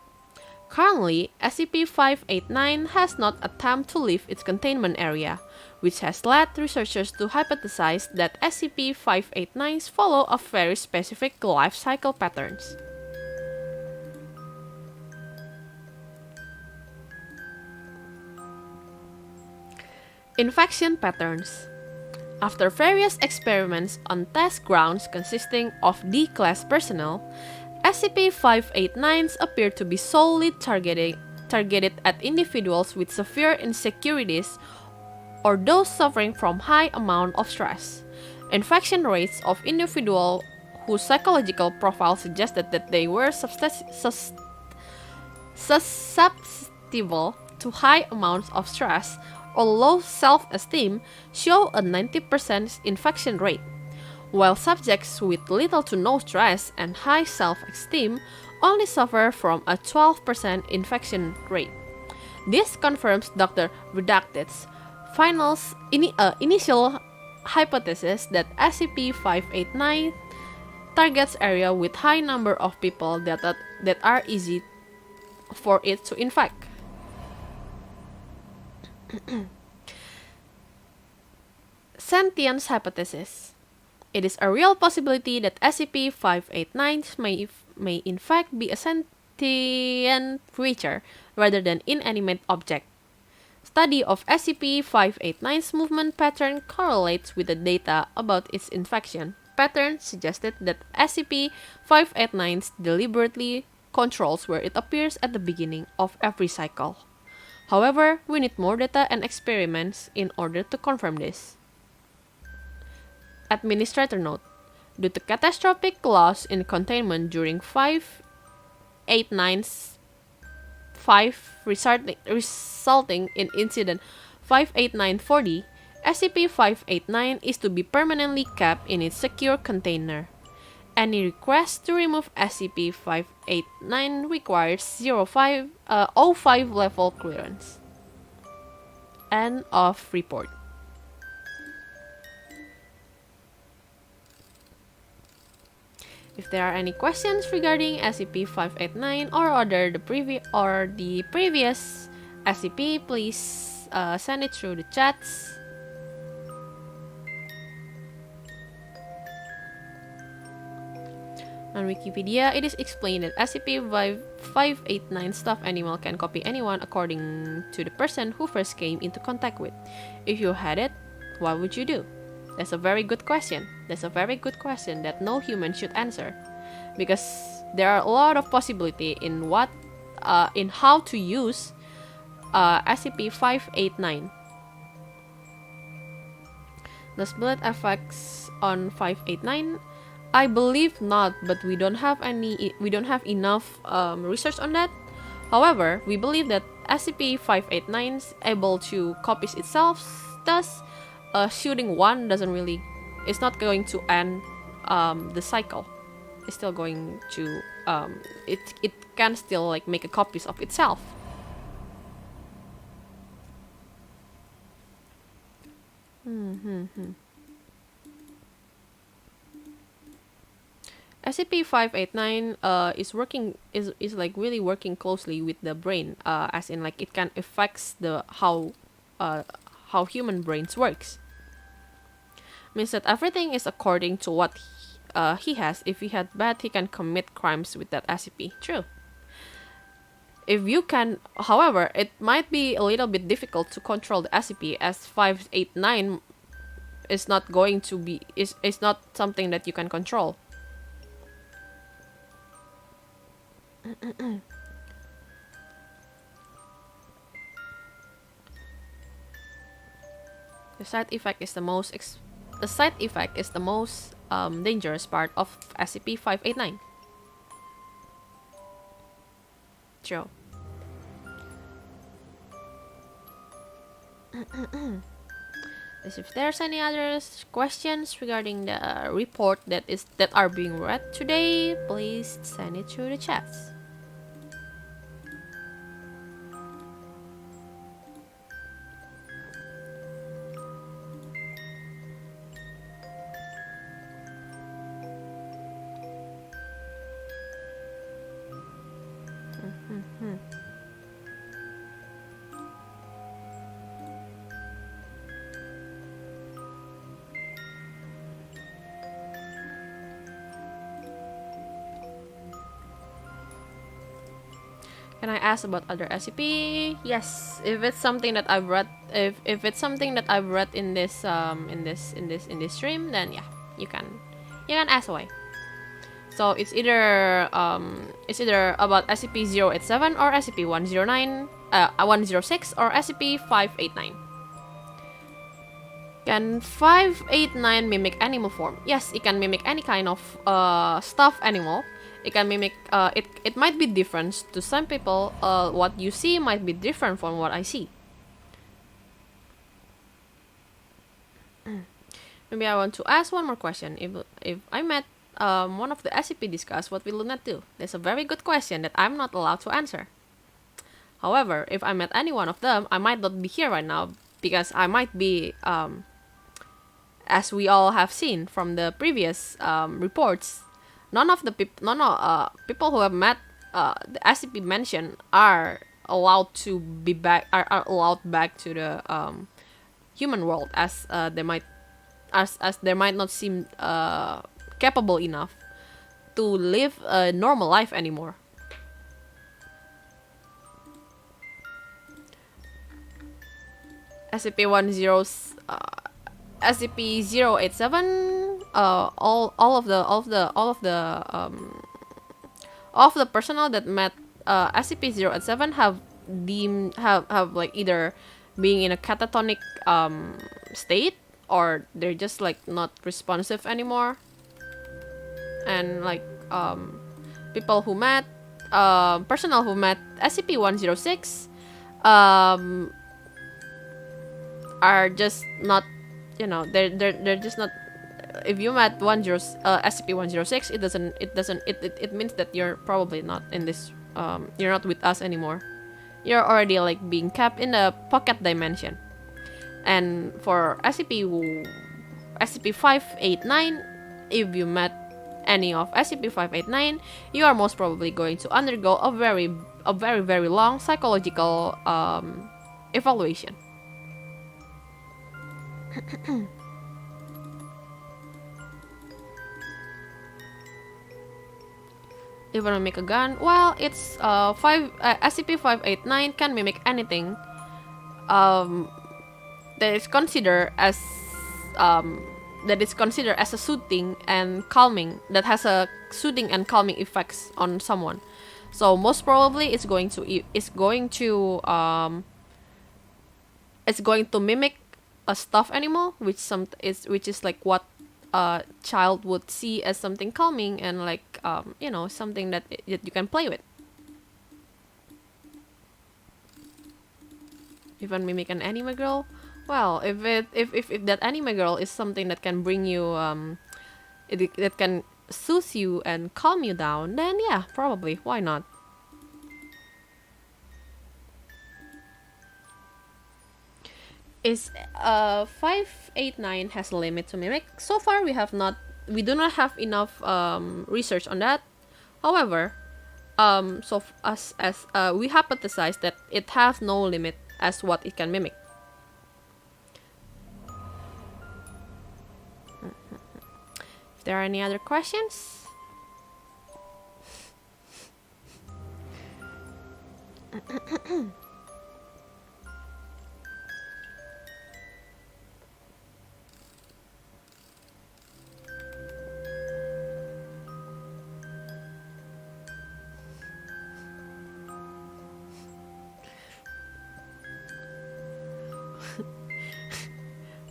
Currently, SCP-589 has not attempted to leave its containment area, which has led researchers to hypothesize that SCP-589s follow a very specific life cycle patterns. Infection patterns. After various experiments on test grounds consisting of D-class personnel, SCP-589s appear to be solely targeted at individuals with severe insecurities or those suffering from high amount of stress. Infection rates of individuals whose psychological profile suggested that they were susceptible to high amounts of stress or low self-esteem show a 90% infection rate, while subjects with little to no stress and high self-esteem only suffer from a 12% infection rate. This confirms Dr. Redacted's initial hypothesis that SCP-589 targets area with high number of people that are easy for it to infect. Sentience hypothesis. It is a real possibility that SCP-589 may in fact be a sentient creature rather than inanimate object. Study of SCP-589's movement pattern correlates with the data about its infection. Pattern suggested that SCP-589 deliberately controls where it appears at the beginning of every cycle. However, we need more data and experiments in order to confirm this. Administrator note: due to catastrophic loss in containment during 589's resulting in incident 589-40, SCP-589 is to be permanently kept in its secure container. Any request to remove SCP-589 requires 05 level clearance. End of report. If there are any questions regarding SCP-589 or the previous SCP, please send it through the chats. On Wikipedia, it is explained that SCP-589 stuffed animal can copy anyone according to the person who first came into contact with. If you had it, what would you do? That's a very good question. That's a very good question that no human should answer, because there are a lot of possibility in how to use SCP-589. Does blood effects on 589? I believe not, but we don't have enough research on that. However, we believe that SCP-589 is able to copy itself, thus shooting one doesn't really, it's not going to end the cycle. It's still going to it can still like make a copies of itself. SCP-589 is like really working closely with the brain, as in like it can affects the how human brains works. Means that everything is according to what he has. If he had bad, he can commit crimes with that SCP. True. If you can, however, it might be a little bit difficult to control the SCP, as 589 is not going to be is not something that you can control. The side effect is the most dangerous part of SCP-589. True. If there's any other questions regarding the report that are being read today, please send it through the chats. Can I ask about other SCP? Yes, if it's something that I've read, if it's something that I've read in this stream, then yeah, you can ask away. So it's either about SCP-087 or SCP-109, 106 or SCP-589. Can 589 mimic animal form? Yes, it can mimic any kind of stuffed animal. It can mimic, it might be different to some people. What you see might be different from what I see. Maybe I want to ask one more question. If I met one of the SCP discussed, what will Lunette do? That's a very good question that I'm not allowed to answer. However, if I met any one of them, I might not be here right now because I might be, as we all have seen from the previous reports, none of people who have met the SCP mentioned are allowed to be back, are allowed back to the human world, as they might not seem capable enough to live a normal life anymore. SCP-087, all of the personnel that met SCP-087 have like either being in a catatonic state, or they're just like not responsive anymore. And like people who met personnel who met SCP-106 are just not, they're just not. If you met SCP-106, it means that you're probably not in this, you're not with us anymore. You're already like being kept in a pocket dimension. And for SCP-589, if you met any of SCP-589, you are most probably going to undergo a very long psychological evaluation. If you want to make a gun, well, it's SCP-589 can mimic anything that is considered as a soothing and calming, that has a soothing and calming effects on someone. So most probably it's going to mimic a stuffed animal, which is like what a child would see as something calming and like something that you can play with. Even mimic an anime girl. Well, if that anime girl is something that can bring you that can soothe you and calm you down, then yeah, probably, why not? Is 589 has a limit to mimic? So far we do not have enough research on that. However, as we hypothesize that it has no limit as what it can mimic. If there are any other questions?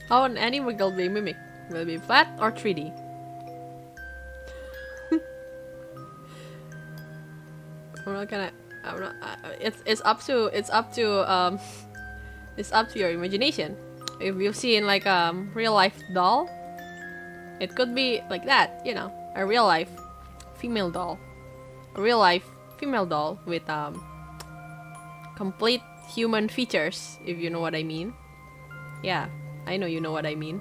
How an anime will be mimic? Will it be flat or 3D? I'm not gonna. I'm not. It's up to it's up to your imagination. If you've seen like real life doll, it could be like that. You know, a real life female doll, a real life female doll with complete human features. If you know what I mean. Yeah, I know you know what I mean.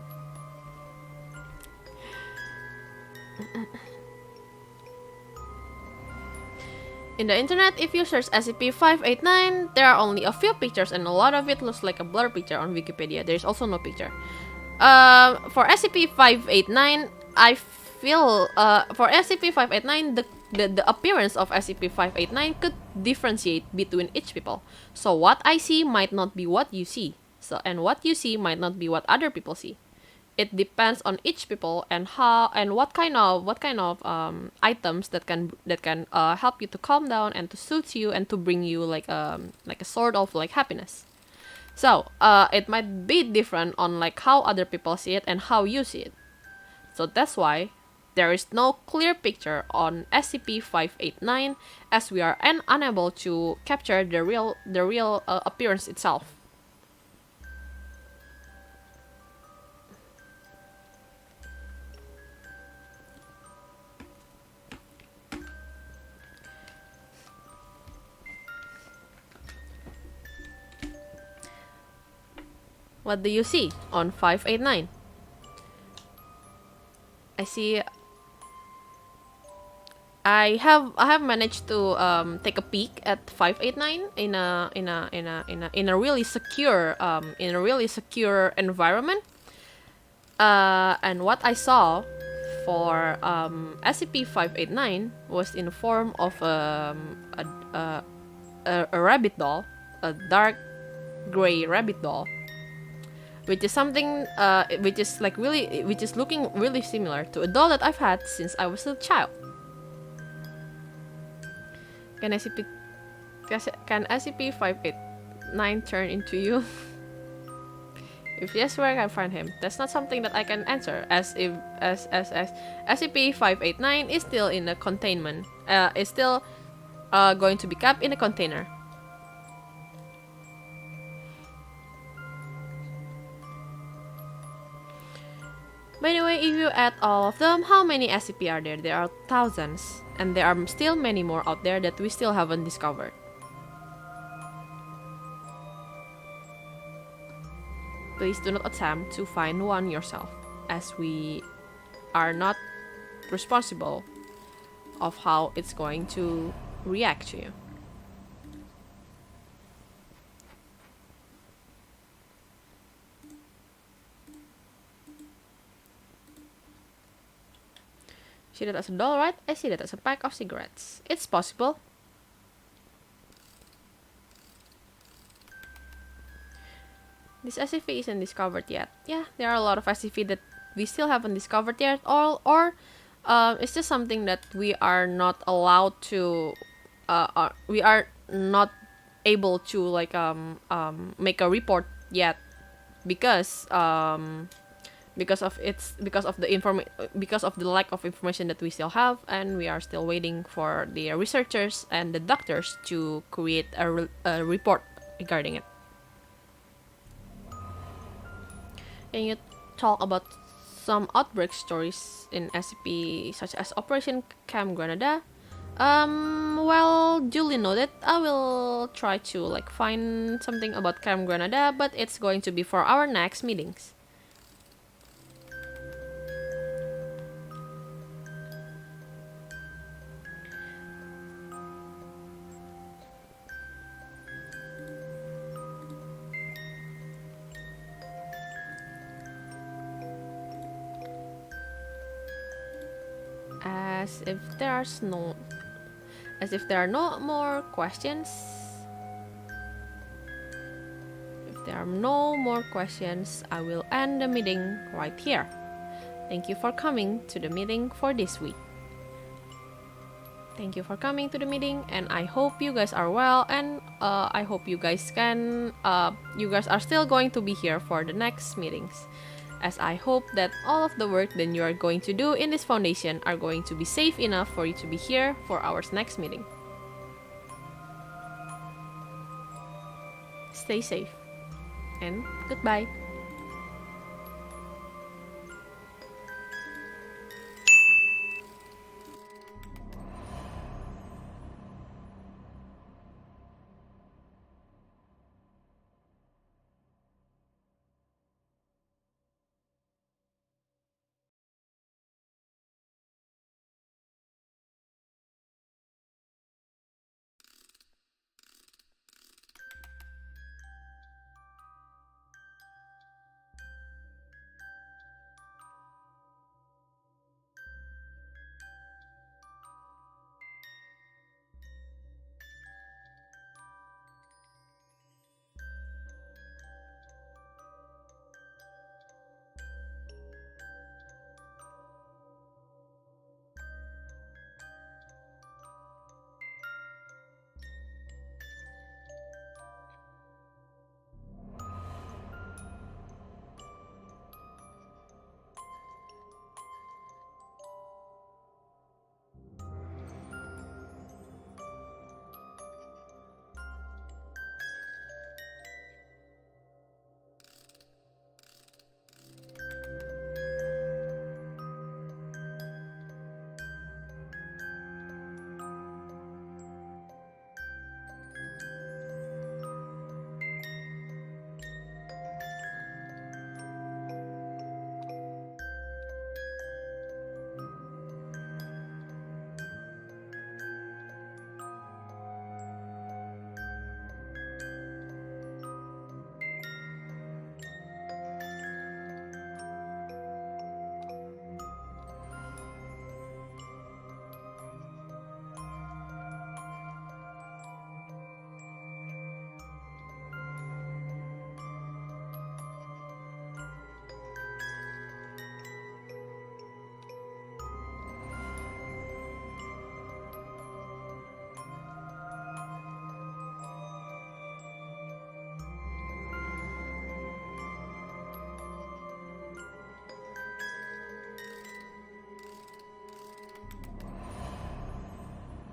In the internet, if you search SCP-589, there are only a few pictures and a lot of it looks like a blur picture on Wikipedia. There is also no picture. For SCP-589, I feel for SCP-589, the appearance of SCP-589 could differentiate between each people. So what I see might not be what you see. And what you see might not be what other people see. It depends on each people and how and what kind of items that can help you to calm down and to soothe you and to bring you like a sort of like happiness. So it might be different on like how other people see it and how you see it. So that's why there is no clear picture on SCP-589 as we are unable to capture the real appearance itself. What do you see on 589? I see. I have managed to take a peek at 589 in a really secure environment. And what I saw for SCP-589 was in the form of a rabbit doll, a dark gray rabbit doll, which is something which is looking really similar to a doll that I've had since I was a child. Can SCP-589 turn into you? If yes, where can I find him? That's not something that I can answer, as SCP-589 is still in a containment. Is still going to be kept in a container. By the way, if you add all of them, how many SCP are there? There are thousands, and there are still many more out there that we still haven't discovered. Please do not attempt to find one yourself, as we are not responsible of how it's going to react to you. See that as a doll, right? I see that as a pack of cigarettes. It's possible. This SCP isn't discovered yet. Yeah, there are a lot of SCP that we still haven't discovered yet, or it's just something that we are not allowed to. We are not able to like make a report yet because of the lack of information that we still have, and we are still waiting for the researchers and the doctors to create a report regarding it. Can you talk about some outbreak stories in SCP, such as Operation Camp Granada? Well, duly noted. I will try to find something about Camp Granada, but it's going to be for our next meetings. As if there are no more questions. If there are no more questions, I will end the meeting right here. Thank you for coming to the meeting for this week. Thank you for coming to the meeting, and I hope you guys are well, and I hope you guys are still going to be here for the next meetings, as I hope that all of the work that you are going to do in this foundation are going to be safe enough for you to be here for our next meeting. Stay safe, and goodbye.